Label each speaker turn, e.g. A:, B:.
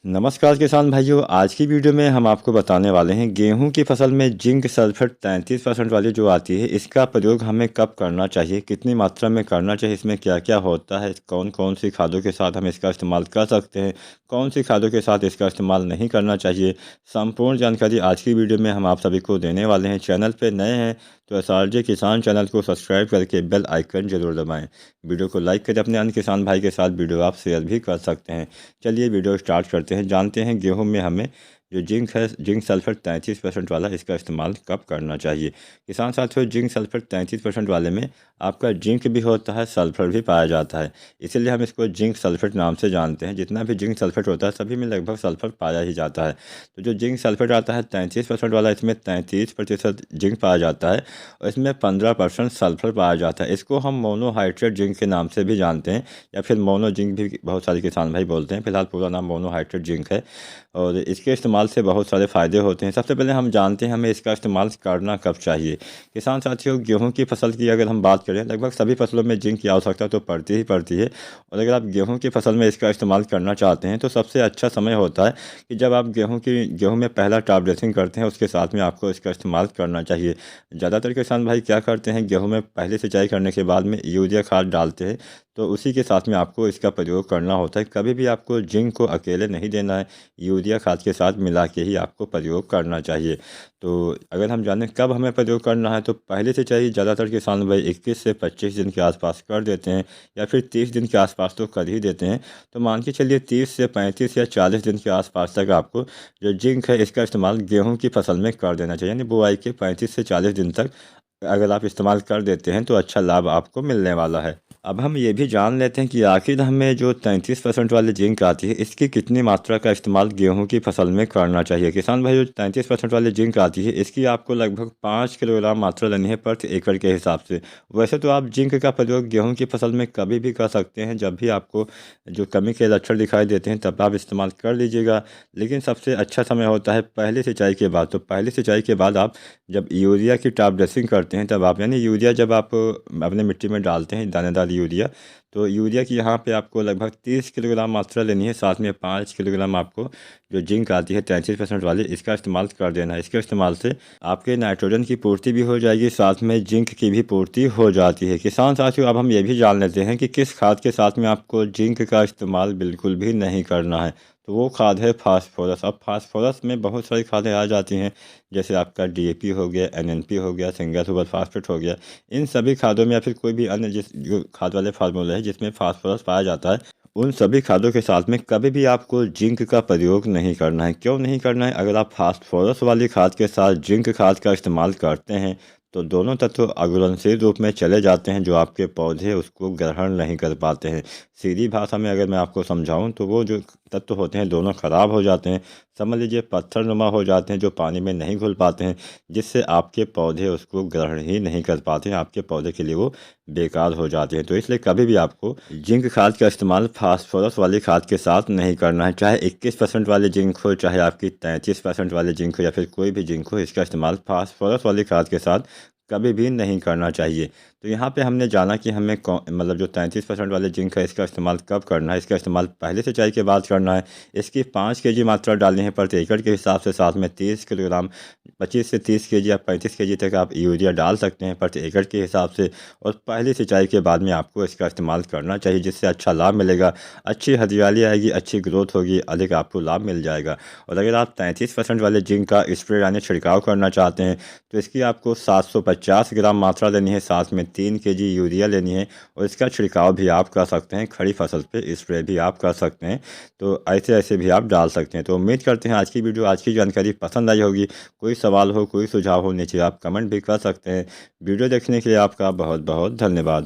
A: नमस्कार किसान भाइयों, आज की वीडियो में हम आपको बताने वाले हैं गेहूं की फसल में जिंक सल्फेट 33% वाली जो आती है, इसका प्रयोग हमें कब करना चाहिए, कितनी मात्रा में करना चाहिए, इसमें क्या क्या होता है, कौन कौन सी खादों के साथ हम इसका इस्तेमाल कर सकते हैं, कौन सी खादों के साथ इसका इस्तेमाल नहीं करना चाहिए। संपूर्ण जानकारी आज की वीडियो में हम आप सभी को देने वाले हैं। चैनल पर नए हैं तो एसआरजे किसान चैनल को सब्सक्राइब करके बेल आइकन जरूर दबाएँ। वीडियो को लाइक करें, अपने अन्य किसान भाई के साथ वीडियो आप शेयर भी कर सकते हैं। चलिए वीडियो स्टार्ट करते हैं। जानते हैं गेहूं में हमें जो जिंक है, जिंक सल्फेट 33% वाला, इसका इस्तेमाल कब करना चाहिए। किसान साथियों, जिंक सल्फेट 33% वाले में आपका जिंक भी होता है, सल्फर भी पाया जाता है, इसीलिए हम इसको जिंक सल्फेट नाम से जानते हैं। जितना भी जिंक सल्फेट होता है सभी में लगभग सल्फर पाया ही जाता है। तो जो जिंक सल्फेट आता है 33% वाला, इसमें 33% जिंक पाया जाता है और इसमें 15% सल्फर पाया जाता है। इसको हम मोनोहाइड्रेट जिंक के नाम से भी जानते हैं, या फिर मोनो जिंक भी बहुत सारे किसान भाई बोलते हैं। फिलहाल पूरा नाम मोनोहाइड्रेट जिंक है और इसके इस्तेमाल से बहुत सारे फ़ायदे होते हैं। सबसे पहले हम जानते हैं हमें इसका इस्तेमाल करना कब चाहिए। किसान साथियों, गेहूं की फसल की अगर हम बात करें, लगभग सभी फसलों में जिंक की आवश्यकता तो पड़ती ही पड़ती है। और अगर आप गेहूं की फसल में इसका इस्तेमाल करना चाहते हैं तो सबसे अच्छा समय होता है कि जब आप गेहूँ में पहला टॉप ड्रेसिंग करते हैं, उसके साथ में आपको इसका इस्तेमाल करना चाहिए। ज़्यादातर किसान भाई क्या करते हैं, गेहूँ में पहले सिंचाई करने के बाद में यूरिया खाद डालते हैं, तो उसी के साथ में आपको इसका प्रयोग करना होता है। कभी भी आपको जिंक को अकेले नहीं देना है, यूरिया खाद के साथ मिला के ही आपको प्रयोग करना चाहिए। तो अगर हम जानें कब हमें प्रयोग करना है, तो पहले सिंचाई ज़्यादातर किसान भाई 21 से 25 दिन के आसपास कर देते हैं, या फिर 30 दिन के आसपास तो कर ही देते हैं। तो मान के चलिए 30 से 35 या 40 दिन के आसपास तक आपको जो जिंक है इसका इस्तेमाल गेहूँ की फसल में कर देना चाहिए। यानी बुआई के 35 से 40 दिन तक अगर आप इस्तेमाल कर देते हैं तो अच्छा लाभ आपको मिलने वाला है। अब हम ये भी जान लेते हैं कि आखिर हमें जो 33% वाली जिंक आती है, इसकी कितनी मात्रा का इस्तेमाल गेहूं की फसल में करना चाहिए। किसान भाई, जो 33% वाली जिंक आती है, इसकी आपको लगभग 5 किलोग्राम मात्रा लेनी है प्रति एकड़ के हिसाब से। वैसे तो आप जिंक का प्रयोग गेहूँ की फसल में कभी भी कर सकते हैं, जब भी आपको जो कमी के लक्षण दिखाई देते हैं तब आप इस्तेमाल कर लीजिएगा। लेकिन सबसे अच्छा समय होता है पहली सिंचाई के बाद। तो पहली सिंचाई के बाद आप जब यूरिया की टॉप ड्रेसिंग करते हैं तब आप, यानी यूरिया जब आप अपने मिट्टी में डालते हैं, दानेदार यूरिया, तो यूरिया की यहाँ पे आपको लगभग 30 किलोग्राम मात्रा लेनी है। साथ में 5 किलोग्राम आपको जो जिंक आती है 33% वाली, इसका इस्तेमाल कर देना है। इसके इस्तेमाल से आपके नाइट्रोजन की पूर्ति भी हो जाएगी, साथ में जिंक की भी पूर्ति हो जाती है। किसान साथियों, अब हम ये भी जान लेते हैं कि किस खाद के साथ में आपको जिंक का इस्तेमाल बिल्कुल भी नहीं करना है। तो वो खाद है फास्फोरस। अब फास्फोरस में बहुत सारी खादें आ जाती हैं, जैसे आपका डीएपी हो गया, एनएनपी हो गया, सिंगल सुपर फास्फेट हो गया। इन सभी खादों में या फिर कोई भी अन्य जिस जो खाद वाले फार्मूले हैं जिसमें फास्फोरस पाया जाता है, उन सभी खादों के साथ में कभी भी आपको जिंक का प्रयोग नहीं करना है। क्यों नहीं करना है? अगर आप फास्फोरस वाली खाद के साथ जिंक खाद का इस्तेमाल करते हैं तो दोनों तत्व अघुलनशील रूप में चले जाते हैं, जो आपके पौधे उसको ग्रहण नहीं कर पाते हैं। सीधी भाषा में अगर मैं आपको समझाऊं तो वो जो तत्व होते हैं दोनों खराब हो जाते हैं। समझ लीजिए पत्थर नुमा हो जाते हैं, जो पानी में नहीं घुल पाते हैं, जिससे आपके पौधे उसको ग्रहण ही नहीं कर पाते हैं। आपके पौधे के लिए वो बेकार हो जाते हैं। तो इसलिए कभी भी आपको जिंक खाद का इस्तेमाल फास्फोरस वाली खाद के साथ नहीं करना है। चाहे 21% वाली जिंक हो, चाहे आपकी 33% वाली जिंक हो, या फिर कोई भी जिंक हो, इसका इस्तेमाल फास्फोरस वाली खाद के साथ कभी भी नहीं करना चाहिए। तो यहाँ पे हमने जाना कि हमें मतलब जो 33% वाले जिंक है इसका इस्तेमाल कब करना है। इसका इस्तेमाल पहले सिंचाई के बाद करना है। इसकी 5 केजी मात्रा डालनी है प्रति एकड़ के हिसाब से। साथ में 30 किलोग्राम, 25 से 30 केजी या 35 केजी तक आप यूरिया डाल सकते हैं प्रति एकड़ के हिसाब से। और पहली सिंचाई के बाद में आपको इसका इस्तेमाल करना चाहिए, जिससे अच्छा लाभ मिलेगा, अच्छी हरियाली आएगी, अच्छी ग्रोथ होगी, अधिक आपको लाभ मिल जाएगा। और अगर आप 33% वाले जिंक का स्प्रे यानी छिड़काव करना चाहते हैं तो इसकी आपको 750 ग्राम मात्रा लेनी है। साथ में 3 केजी यूरिया लेनी है और इसका छिड़काव भी आप कर सकते हैं। खड़ी फसल पे स्प्रे भी आप कर सकते हैं। तो ऐसे ऐसे भी आप डाल सकते हैं। तो उम्मीद करते हैं आज की वीडियो, आज की जानकारी पसंद आई होगी। कोई सवाल हो, कोई सुझाव हो, नीचे आप कमेंट भी कर सकते हैं। वीडियो देखने के लिए आपका बहुत बहुत धन्यवाद।